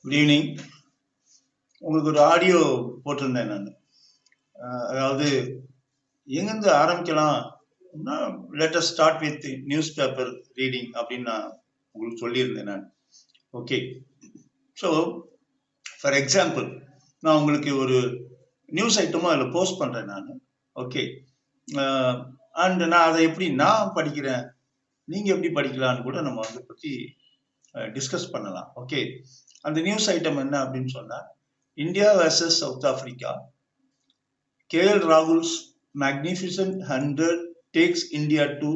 Good evening. உங்களுக்கு ஒரு audio போட்டிருந்தேன் நான். அதாவது எங்கேருந்து ஆரம்பிக்கலாம், let us start with news paper reading அப்படின்னு நான் உங்களுக்கு சொல்லியிருந்தேன் நான். ஓகே, ஸோ ஃபார் எக்ஸாம்பிள் நான் உங்களுக்கு ஒரு நியூஸ் ஐட்டமும் அதில் போஸ்ட் பண்ணுறேன் நான். ஓகே, அண்ட் நான் அதை எப்படி நான் படிக்கிறேன், நீங்கள் எப்படி படிக்கலான்னு கூட நம்ம அதை பற்றி டிஸ்கஸ் பண்ணலாம். ஓகே, அந்த நியூஸ் ஐட்டம் என்ன அப்படின்னு சொன்னா, India versus south Africa, KL Rahul's magnificent 100 takes India to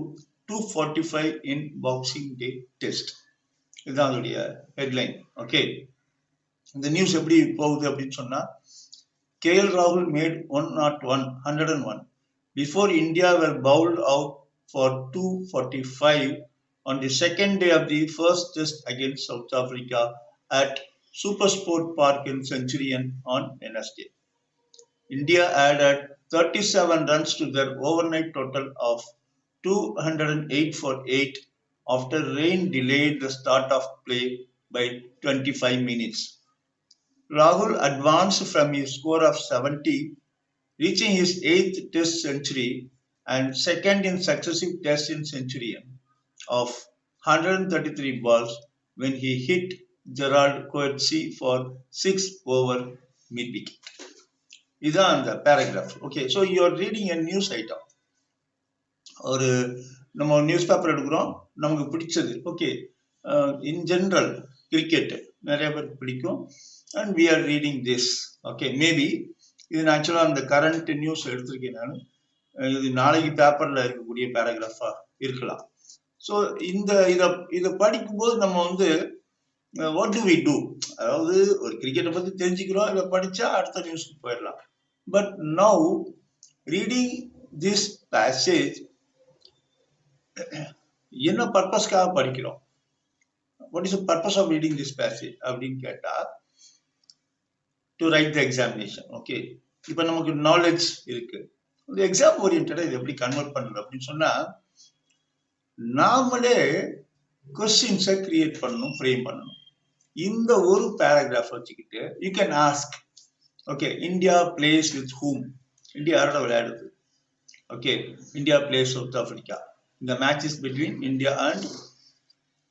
245 in Boxing Day Test. இதுதான் அதோடைய ஹெட்லைன். ஓகே, இந்த நியூஸ் எப்படி போகுது அப்படின்னு சொன்னா, KL Rahul made 101 before India were bowled out for 245 on the second day of the first test against South Africa at Supersport Park in Centurion on Wednesday. India added 37 runs to their overnight total of 208 for 8 after rain delayed the start of play by 25 minutes. Rahul advanced from his score of 70, reaching his 8th test century and second in successive tests in Centurion of 133 balls when he hit Gerard Coetzee for 6 over mid-wicket. இதுதான் அந்த paragraph. Okay, so you are reading a news item. ஒரு நம்ம news paper எடுக்கிறோம், நமக்கு பிடிச்சது. Okay, in general cricket நிறைய பேருக்கு பிடிக்கும் and we are reading this. Okay, maybe இது ஆக்சுவலாக அந்த கரண்ட் நியூஸ் எடுத்திருக்கேன் நான். இது நாளைக்கு பேப்பரில் இருக்கக்கூடிய பேராகிராஃபாக இருக்கலாம். ஸோ இதை படிக்கும்போது நம்ம வந்து வாட் டு வி டூ, அதாவது ஒரு கிரிக்கெட்டை பற்றி தெரிஞ்சுக்கிறோம், இதை படித்தா அடுத்த நியூஸ்க்கு போயிடலாம். But now, reading this passage, என்ன பர்பஸ்க்காக படிக்கிறோம்? What is the purpose of reading this passage அப்படின்னு கேட்டா, to write the examination. Okay, இப்போ நமக்கு நாலேஜ் இருக்கு, இந்த எக்ஸாம் ஓரியன்டா இது எப்படி கன்வெர்ட் பண்ணுறது அப்படின்னு சொன்னா, நாமளே கொஸ்டின்ஸை கிரியேட் பண்ணணும், ஃப்ரேம் பண்ணணும். இந்த ஒரு பேராகிராஃப் வச்சுக்கிட்டு you can ask, okay, India plays with whom, India யாரோட விளையாடுது? Okay, India plays South Africa, இந்த match is between India and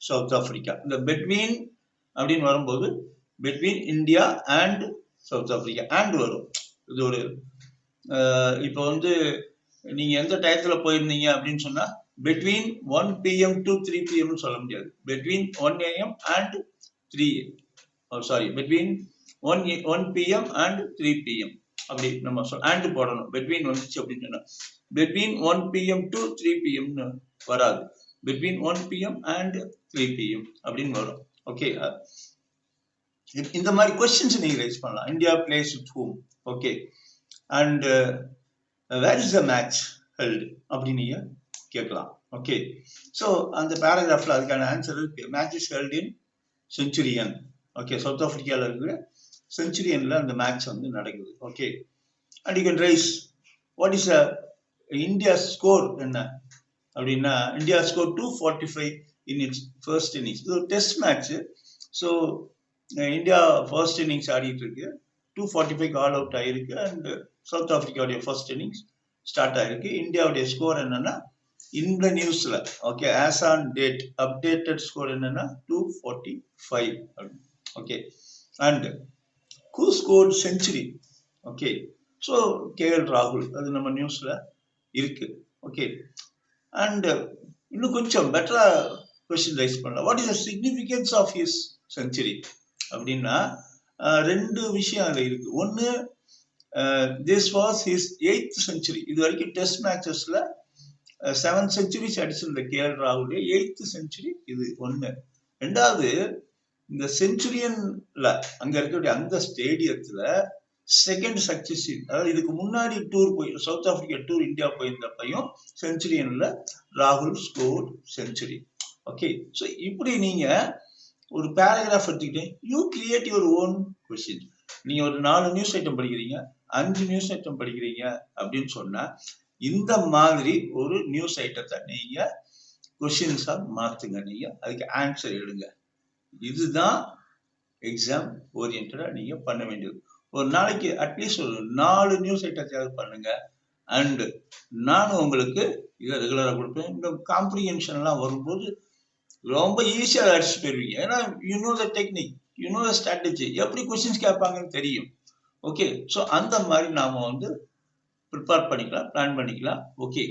South Africa. இந்த பிட்வீன் அப்படின்னு வரும்போது between India and South Africa and வரும். இது ஒரு இப்போ வந்து நீங்க எந்த டயத்துல போயிருந்தீங்க அப்படின்னு சொன்னா, பிட்வீன் 1 PM to 3 PM சொல்ல முடியாது. Between 1 AM and 3, sorry, between 1 PM and 3 PM அப்படி நம்ம அண்ட் போடணும். பிட்வீன் வந்துச்சு அப்படின்னு சொன்னா பிட்வீன் 1 PM to 3 PM வராது, பிட்வீன் 1 PM and 3 PM அப்படின்னு வரும். ஓகே, இந்த மாதிரி கொஸ்டின்ஸ் நீங்க ரைஸ் பண்ணலாம். India plays with whom, okay, and where is the match held அப்படின்னு நீங்க கேட்கலாம். ஓகே, ஸோ அந்த பேராகிராஃப்ல அதுக்கான ஆன்சர் இருக்கு. Match is held in Centurion. Okay, South ஆப்பிரிக்காவில் இருக்கிற செஞ்சுரியன்ல அந்த மேட்ச் வந்து நடக்குது. Okay, and you can raise what is India score என்ன அப்படின்னா, India score 245 in its first innings. இது ஒரு test match. So India first innings ஆடிட்டு இருக்கு, 245 ஆல் அவுட் ஆயிருக்கு அண்ட் சவுத் ஆப்பிரிக்காவுடைய ஃபர்ஸ்ட் இன்னிங்ஸ் ஸ்டார்ட் ஆயிருக்கு. இந்தியாவுடைய ஸ்கோர் என்னன்னா இந்த நியூஸ்ல, okay, as on date updated score என்னன்னா 245. Okay, and who scored century? Okay, so KL ராகுல், அது நம்ம நியூஸ்ல இருக்கு. ஓகே, அண்ட் இன்னும் கொஞ்சம் பெட்டரா கொஸ்டின் ரைஸ் பண்ணலாம். What is the significance of his century அப்படின்னா, ரெண்டு விஷயம் அதுல இருக்கு. ஒன்னு, this was his 8th century. இது வரைக்கும் டெஸ்ட் மேட்சஸ்ல 7 செஞ்சுரிஸ் அடிச்சிருந்த KL ராகுல் 8th செஞ்சுரி இது ஒண்ணு. ரெண்டாவது, இந்த செஞ்சுரியன்ல அங்க இருக்கக்கூடிய அந்த ஸ்டேடியத்துல செகண்ட் சக்சஸிவ், அதாவது இதுக்கு முன்னாடி டூர் போய் சவுத் ஆப்பிரிக்கா டூர் இந்தியா போயிருந்தப்பையும் செஞ்சுரியன்ல ராகுல் ஸ்கோர் செஞ்சுரி. ஓகே, ஸோ இப்படி நீங்க ஒரு பேராகிராஃப் எடுத்துக்கிட்டு you create your own question. நீங்க ஒரு 4 நியூஸ் ஐட்டம் படிக்கிறீங்க, 5 நியூஸ் ஐட்டம் படிக்கிறீங்க அப்படின்னு சொன்னா, இந்த மாதிரி ஒரு நியூஸ் ஐட்டத்தை நீங்க கொஸ்டின்ஸா மாத்துங்க, நீங்க அதுக்கு ஆன்சர் எழுதுங்க. இதுதான் எக்ஸாம் ஓரியன்டா நீங்க பண்ண வேண்டியது. ஒரு நாளைக்கு அட்லீஸ்ட் ஒரு 4 நியூஸ் ஐட்டத்தையாவது பண்ணுங்க. அண்ட் நானும் உங்களுக்கு இதை ரெகுலரா கொடுப்பேன். இந்த காம்ப்ரிஹென்ஷன்லாம் வரும்போது ரொம்ப ஈஸியா அடிச்சுட்டு போயிருவீங்க. ஏன்னா you know the technique, you know the strategy, எப்படி கொஸ்டின்ஸ் கேட்பாங்கன்னு தெரியும். ஓகே, ஸோ அந்த மாதிரி நாம வந்து ப்ரிப்பேர் பண்ணிக்கலாம், பிளான் பண்ணிக்கலாம். ஓகே,